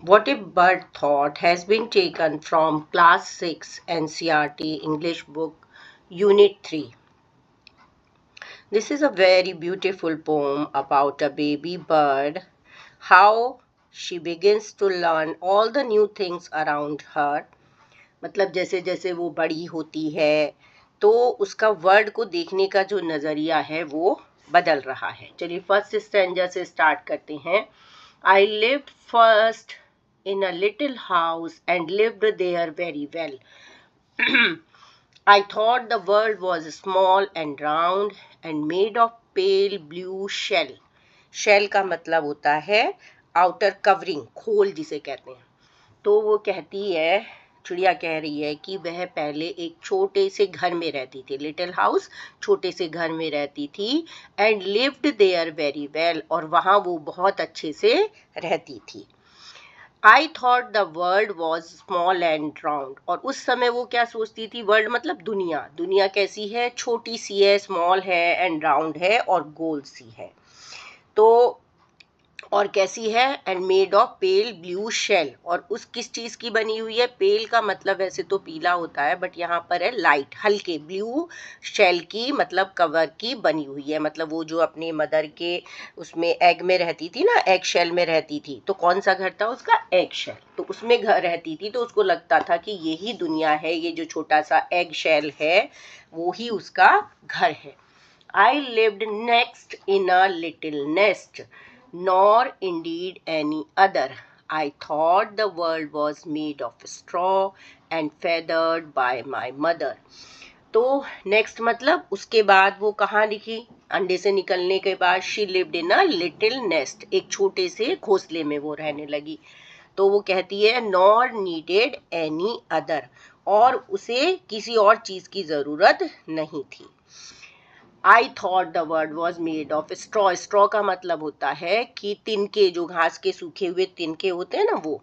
What if bird thought has been taken from class 6 NCRT English book unit 3. This is a very beautiful poem about a baby bird, how she begins to learn all the new things around her. मतलब जैसे जैसे वो बड़ी होती है तो उसका world को देखने का जो नज़रिया है वो बदल रहा है. चलिए फर्स्ट स्टैंजा से स्टार्ट करते हैं. I lived first in a little house and lived there very well. I thought the world was small and round and made of pale blue shell. Shell का मतलब होता है outer covering, खोल जिसे कहते हैं. तो वो कहती है, चिड़िया कह रही है कि वह पहले एक छोटे से घर में रहती थी. लिटिल हाउस, छोटे से घर में रहती थी. And lived there very well, और वहाँ वो बहुत अच्छे से रहती थी. I thought the world was small and round, और उस समय वो क्या सोचती थी? वर्ल्ड मतलब दुनिया. दुनिया कैसी है? छोटी सी है, स्मॉल है, एंड राउंड है और गोल सी है. तो और कैसी है? And made of pale blue shell, और उस किस चीज की बनी हुई है? पेल का मतलब वैसे तो पीला होता है, बट यहाँ पर है लाइट, हल्के ब्लू शेल की, मतलब कवर की बनी हुई है. मतलब वो जो अपने मदर के उसमें एग में रहती थी ना, एग शेल में रहती थी. तो कौन सा घर था उसका? Egg shell. तो उसमें घर रहती थी, तो उसको लगता था कि यही दुनिया है, ये जो छोटा सा एग शेल है वो ही उसका घर है. I lived next in a little nest, nor indeed any other. I thought the world was made of straw and feathered by my mother. तो नेक्स्ट मतलब उसके बाद वो कहाँ लिखी? अंडे से निकलने के बाद she lived in a little nest, एक छोटे से घोंसले में वो रहने लगी. तो वो कहती है नॉर नीडेड एनी अदर, और उसे किसी और चीज की जरूरत नहीं थी. I thought the word was made of straw. Straw का मतलब होता है कि तिनके, जो घास के सूखे हुए तिनके होते हैं ना वो.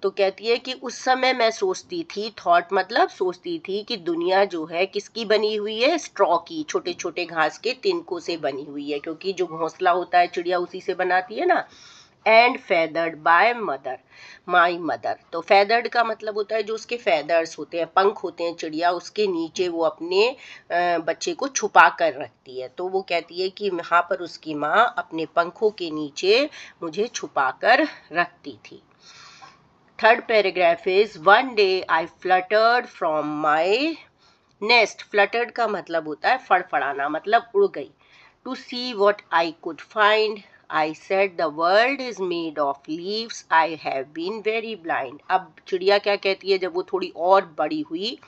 तो कहती है कि उस समय मैं सोचती थी, थॉट मतलब सोचती थी, कि दुनिया जो है किसकी बनी हुई है? स्ट्रॉ की, छोटे छोटे घास के तिनकों से बनी हुई है, क्योंकि जो घोंसला होता है चिड़िया उसी से बनाती है ना. And feathered by mother, my mother. तो फेदर्ड का मतलब होता है जो उसके फेदर्स होते हैं, पंख होते हैं चिड़िया, उसके नीचे वो अपने बच्चे को छुपा कर रखती है. तो वो कहती है कि यहाँ पर उसकी माँ अपने पंखों के नीचे मुझे छुपा कर रखती थी. Third paragraph is one day I fluttered from my nest. Fluttered का मतलब होता है फड़फड़ाना, मतलब उड़ गई. To see what I could find, I said the world is made of leaves, I have been very blind. अब चिड़िया क्या कहती है? जब वो थोड़ी और बड़ी हुई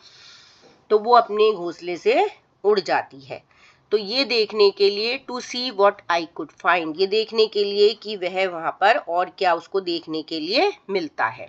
तो वो अपने घोंसले से उड़ जाती है. तो ये देखने के लिए, to see what I could find, ये देखने के लिए कि वह वहां पर और क्या उसको देखने के लिए मिलता है.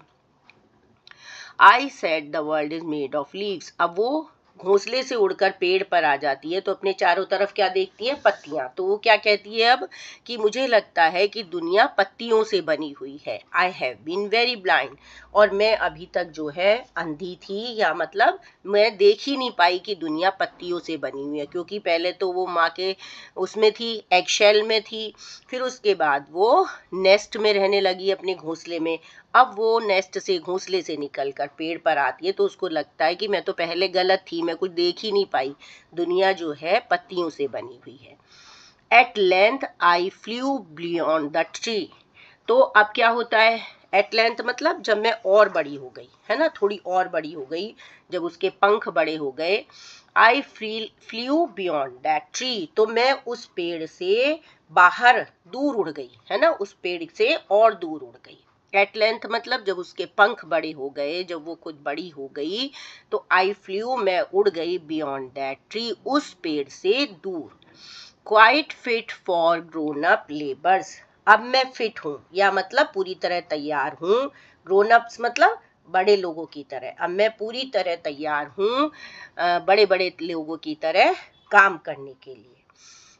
आई said the world is made of leaves. अब वो घोंसले से उड़कर पेड़ पर आ जाती है, तो अपने चारों तरफ क्या देखती है? पत्तियां. तो वो क्या कहती है अब? कि मुझे लगता है कि दुनिया पत्तियों से बनी हुई है. I have been very blind, और मैं अभी तक जो है अंधी थी, या मतलब मैं देख ही नहीं पाई कि दुनिया पत्तियों से बनी हुई है. क्योंकि पहले तो वो माँ के उसमें थी, एग शेल में थी, फिर उसके बाद वो नेस्ट में रहने लगी, अपने घोंसले में. अब वो नेस्ट से, घोंसले से निकलकर पेड़ पर आती है, तो उसको लगता है कि मैं तो पहले गलत थी, मैं कुछ देख ही नहीं पाई, दुनिया जो है पत्तियों से बनी हुई है. At length I flew beyond the tree. तो अब क्या होता है? एट लेंथ मतलब जब मैं और बड़ी हो गई, है ना, थोड़ी और बड़ी हो गई, जब उसके पंख बड़े हो गए. आई फ्लू बियॉन्ड दैट ट्री, तो मैं उस पेड़ से बाहर, दूर उड़ गई, है ना, उस पेड़ से और दूर उड़ गई. एट लेंथ मतलब जब उसके पंख बड़े हो गए, जब वो खुद बड़ी हो गई, तो आई फ्लू, मैं उड़ गई, बियॉन्ड दैट ट्री, उस पेड़ से दूर. Quite fit for grown up labours. अब मैं फिट हूँ, या मतलब पूरी तरह तैयार हूँ. ग्रोन अप्स मतलब बड़े लोगों की तरह. अब मैं पूरी तरह तैयार हूँ बड़े बड़े लोगों की तरह काम करने के लिए.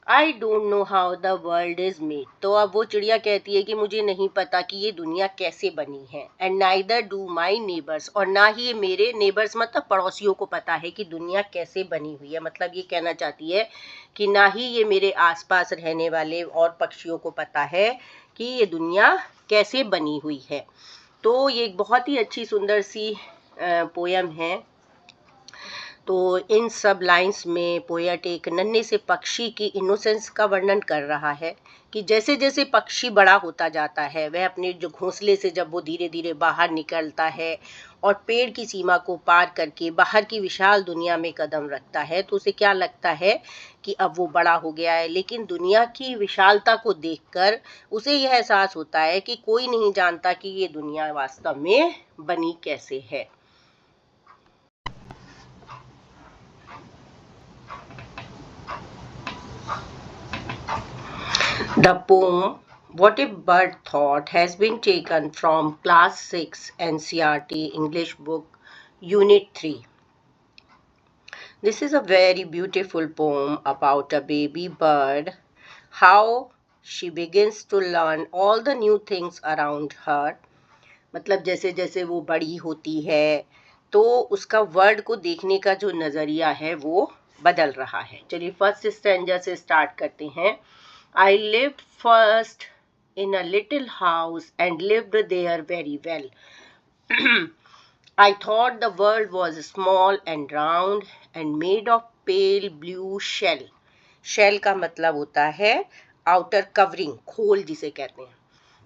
I don't know how the world is made. तो अब वो चिड़िया कहती है कि मुझे नहीं पता कि ये दुनिया कैसे बनी है. And neither do my neighbours, और ना ही मेरे नेबर्स मतलब पड़ोसियों को पता है कि दुनिया कैसे बनी हुई है. मतलब ये कहना चाहती है कि ना ही ये मेरे आसपास रहने वाले और पक्षियों को पता है कि ये दुनिया कैसे बनी हुई है. तो ये एक बहुत ही अच्छी सुंदर सी पोयम है। तो इन सब लाइंस में पोएट एक नन्हे से पक्षी की इनोसेंस का वर्णन कर रहा है कि जैसे जैसे पक्षी बड़ा होता जाता है, वह अपने जो घोंसले से जब वो धीरे धीरे बाहर निकलता है और पेड़ की सीमा को पार करके बाहर की विशाल दुनिया में कदम रखता है, तो उसे क्या लगता है कि अब वो बड़ा हो गया है। लेकिन दुनिया की विशालता को देखकर उसे यह एहसास होता है कि कोई नहीं जानता कि ये दुनिया वास्तव में बनी कैसे है। The poem What If Bird Thought has been taken from Class 6 NCERT English book Unit 3. This is a very beautiful poem about a baby bird, how she begins to learn all the new things around her. मतलब जैसे जैसे वो बड़ी होती है तो उसका world को देखने का जो नज़रिया है वो बदल रहा है। चलिए फर्स्ट स्टैंजा से स्टार्ट करते हैं। I lived first in a little house and lived there very well. I thought the world was small and round and made of pale blue shell. Shell का मतलब होता है outer covering, खोल जिसे कहते हैं।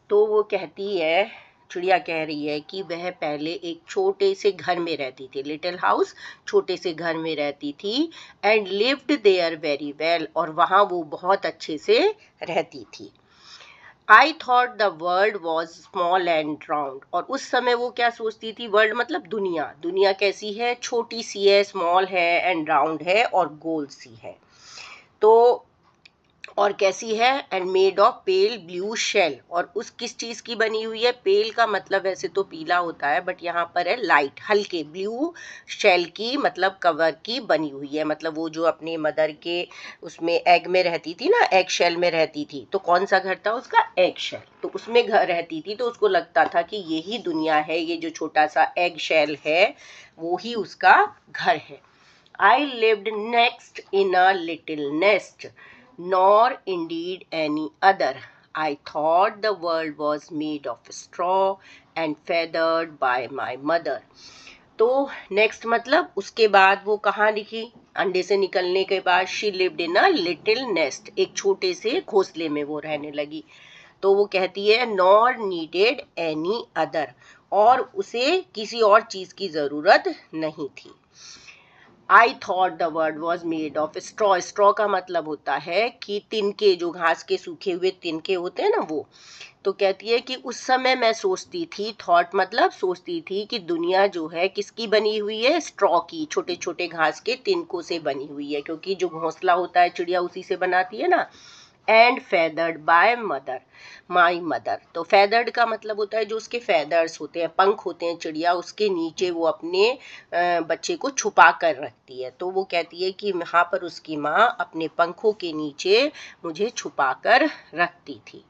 तो वो कहती है, चिड़िया कह रही है कि वह पहले एक छोटे से घर में रहती थी, लिटिल हाउस, छोटे से घर में रहती थी, and lived there very well, और वहाँ वो बहुत अच्छे से रहती थी। I thought the world was small and round, और उस समय वो क्या सोचती थी, वर्ल्ड मतलब दुनिया, दुनिया कैसी है, छोटी सी है, स्मॉल है, एंड राउंड है और गोल सी है। तो और कैसी है, and made of pale blue shell, और उस किस चीज की बनी हुई है, पेल का मतलब वैसे तो पीला होता है बट यहाँ पर है लाइट, हल्के ब्लू शेल की, मतलब कवर की बनी हुई है। मतलब वो जो अपने मदर के उसमें एग में रहती थी ना, एग शेल में रहती थी, तो कौन सा घर था उसका, एग शेल, तो उसमें घर रहती थी, तो उसको लगता था कि यही दुनिया है, ये जो छोटा सा एग शेल है वो ही उसका घर है। I lived next in a little nest, nor indeed any other. I thought the world was made of straw and feathered by my mother. तो नेक्स्ट मतलब उसके बाद वो कहाँ लिखी, अंडे से निकलने के बाद, she lived in a little nest, एक छोटे से घोंसले में वो रहने लगी। तो वो कहती है नॉर नीडेड एनी अदर, और उसे किसी और चीज की जरूरत नहीं थी। I thought the word was made of straw, straw का मतलब होता है कि तिनके, जो घास के सूखे हुए तिनके होते हैं ना वो। तो कहती है कि उस समय मैं सोचती थी, थॉट मतलब सोचती थी, कि दुनिया जो है किसकी बनी हुई है, स्ट्रॉ की, छोटे छोटे घास के तिनकों से बनी हुई है, क्योंकि जो घोंसला होता है चिड़िया उसी से बनाती है ना। And feathered by mother, my mother, तो फेदर्ड का मतलब होता है जो उसके फेदर्स होते हैं, पंख होते हैं चिड़िया, उसके नीचे वो अपने बच्चे को छुपा कर रखती है। तो वो कहती है कि यहाँ पर उसकी माँ अपने पंखों के नीचे मुझे छुपा कर रखती थी।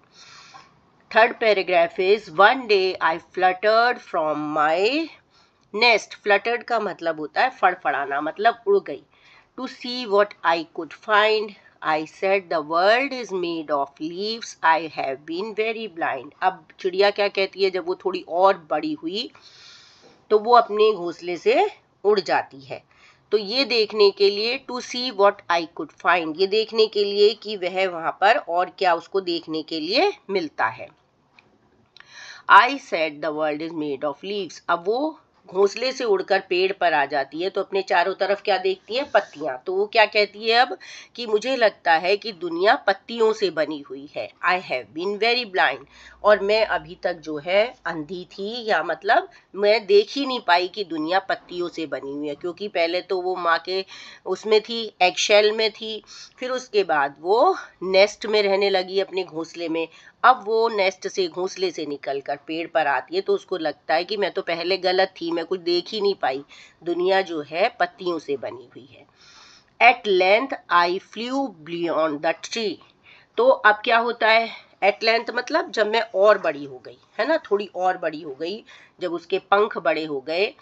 Third paragraph is one day I fluttered from my nest, fluttered का मतलब होता है फड़फड़ाना, मतलब उड़ गई। To see what I could find, I said the world is made of leaves, I have been very blind. अब चिड़िया क्या कहती है, जब वो थोड़ी और बड़ी हुई तो वो अपने घोंसले से उड़ जाती है। तो ये देखने के लिए, to see what I could find, ये देखने के लिए कि वह वहां पर और क्या उसको देखने के लिए मिलता है। आई said the world is made of leaves, अब वो घोंसले से उड़कर पेड़ पर आ जाती है तो अपने चारों तरफ क्या देखती है, पत्तियां। तो वो क्या कहती है अब, कि मुझे लगता है कि दुनिया पत्तियों से बनी हुई है। I have been very blind, और मैं अभी तक जो है अंधी थी, या मतलब मैं देख ही नहीं पाई कि दुनिया पत्तियों से बनी हुई है, क्योंकि पहले तो वो माँ के उसमें थी, एग शेल में थी, फिर उसके बाद वो नेस्ट में रहने लगी अपने घोंसले में। अब वो नेस्ट से, घोंसले से निकलकर पेड़ पर आती है तो उसको लगता है कि मैं तो पहले गलत थी, मैं कुछ देख ही नहीं पाई, दुनिया जो है पत्तियों से बनी हुई है। At length I flew beyond the tree, तो अब क्या होता है, एट लेंथ मतलब जब मैं और बड़ी हो गई, है ना, थोड़ी और बड़ी हो गई, जब उसके पंख बड़े हो गए,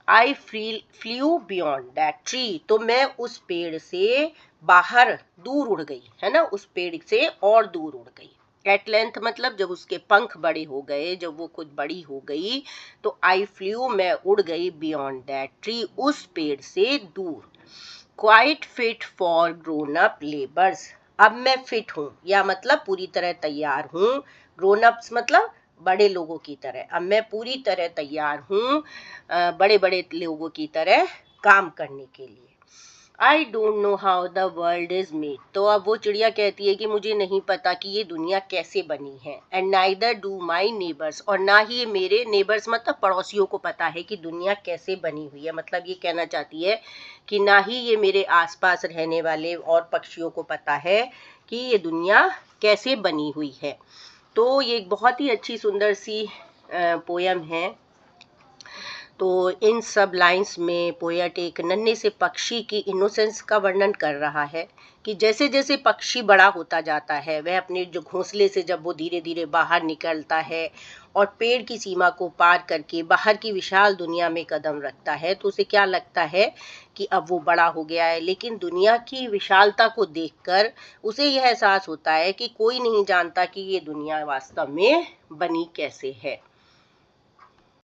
आई फ्लू बियॉन्ड दैट ट्री, तो मैं उस पेड़ से बाहर दूर उड़ गई, है ना, उस पेड़ से और दूर उड़ गई। एट लेंथ मतलब जब उसके पंख बड़े हो गए, जब वो खुद बड़ी हो गई, तो आई फ्लू, मैं उड़ गई, बियॉन्ड दैट ट्री, उस पेड़ से दूर। Quite fit for grown up labours, अब मैं फिट हूँ, या मतलब पूरी तरह तैयार हूँ। ग्रोन अप्स मतलब बड़े लोगों की तरह, अब मैं पूरी तरह तैयार हूँ बड़े बड़े लोगों की तरह काम करने के लिए। I don't know how the world is made, तो अब वो चिड़िया कहती है कि मुझे नहीं पता कि ये दुनिया कैसे बनी है। And neither do my neighbours, और ना ही मेरे नेबर्स मतलब पड़ोसियों को पता है कि दुनिया कैसे बनी हुई है। मतलब ये कहना चाहती है कि ना ही ये मेरे आसपास रहने वाले और पक्षियों को पता है कि ये दुनिया कैसे बनी हुई है। तो ये एक बहुत ही अच्छी सुंदर सी पोयम है। तो इन सब लाइंस में पोएट एक नन्हे से पक्षी की इनोसेंस का वर्णन कर रहा है कि जैसे जैसे पक्षी बड़ा होता जाता है, वह अपने जो घोंसले से जब वो धीरे धीरे बाहर निकलता है और पेड़ की सीमा को पार करके बाहर की विशाल दुनिया में कदम रखता है, तो उसे क्या लगता है कि अब वो बड़ा हो गया है। लेकिन दुनिया की विशालता को देखकर उसे यह एहसास होता है कि कोई नहीं जानता कि ये दुनिया वास्तव में बनी कैसे है।